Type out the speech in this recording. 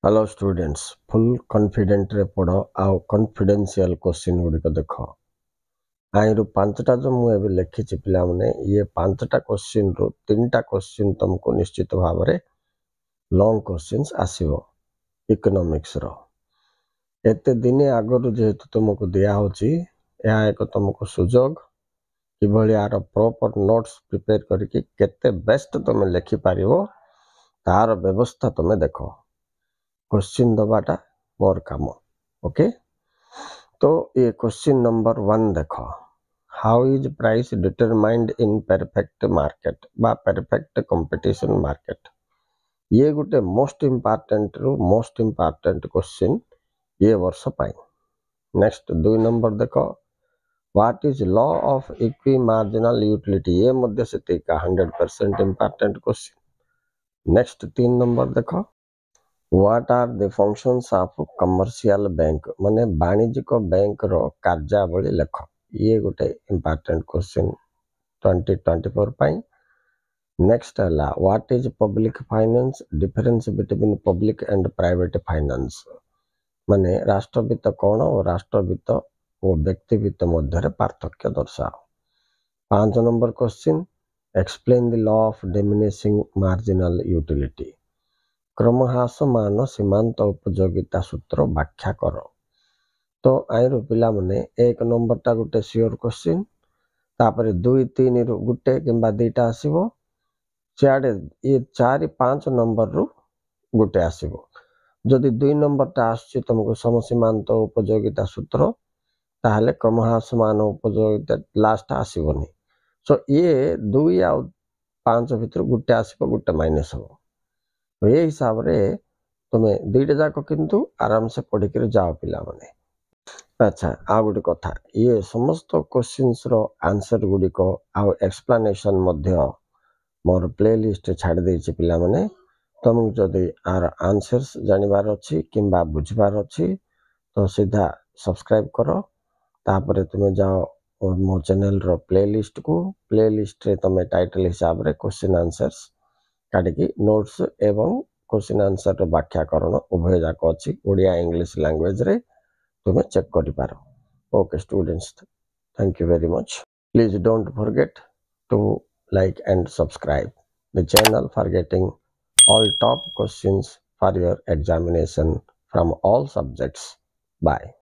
Hello students full confident रे पढ़ो आउ कॉन्फिडेंशियल क्वेश्चन गुड़िक देख आईरु पांचटा जो मुझे लिखी पिला माने ये पांचटा क्वेश्चन रु तीनटा क्वेश्चन तुमको निश्चित भाव में लॉन्ग क्वेश्चंस आसीबो इकोनॉमिक्स रो एते दिन आगरु जेहेतु तुमको दिया होची या एक तुमको सुजोग किभली यार प्रॉपर नोट्स प्रिपेयर करके केते बेस्ट तुम लिखि पारिबो तार व्यवस्था तुम देखो क्वेश्चन दबाटा मोर काम ओके। तो ये क्वेश्चन नंबर 1 देखो how is price determined in perfect market बा परफेक्ट कंपटीशन मार्केट। ये गोटे मोस्ट इम्पोर्टेंट क्वेश्चन ये वर्ष पाई। नेक्स्ट 2 नंबर देखो what is law of equi marginal utility ये मध्य से 100% इम्पोर्टेंट क्वेश्चन। नेक्स्ट 3 नंबर देखो what are the functions of commercial bank माने वाणिज्यिक बैंक रो कार्यावली लेख ये गोटे इम्पोर्टेंट क्वेश्चन 2024 पाई। नेक्स्ट है what is public finance difference between public and private finance माने राष्ट्र वित्त कौन और राष्ट्र वित्त और व्यक्ति वित्त मध्य पार्थक्य दर्शाओ। 5 number question explain the law of diminishing marginal utility क्रमह्रासमान सीमांत उपयोगिता सूत्र व्याख्या कर। तो आईरु पिला माने 1 नंबर टा गोटे श्योर क्वेश्चन तापर 2 3 रु गोटे किंबा दुईटा आसीबो सियाडे ये 4 5 नंबर रु गोटे आसीबो। जदि 2 नंबर टा आछी तुमको समसीमांत उपयोगिता सूत्र ताहले क्रमह्रासमान उपयोगिता लास्ट आसीबोनी। सो ये 2 या 5 भितर गोटे आसीबो गोटे माइनस हो ये हिसाब रे तुम्हें दुईटा जाक किंतु आराम से पढ़ी कर जाओ पिला माने। अच्छा आ गोटे कथा ये समस्त क्वेश्चंस रो आंसर गुड़िक आउ एक्सप्लेनेशन मध्य मोर प्लेलिस्ट छाड़ देछि पिला माने तुमको जदि आर आंसर्स जानिबार अछि किंबा बुझबार अछि तो सीधा सब्सक्राइब करो तापर तुम्हें जाओ मो चैनल रो प्लेलिस्ट को प्लेलिस्ट रे तुम टाइटल हिसाब रे क्वेश्चन आंसर्स काटिकी नोट्स एवं क्वेश्चन आंसर व्याख्याकरण उभय जाक अच्छी ओडिया इंग्लिश लैंग्वेज रे तुम्हें चेक कर पारो। Okay students thank you very much please don't forget to like and subscribe the channel for getting all top questions for your examination from all subjects. Bye.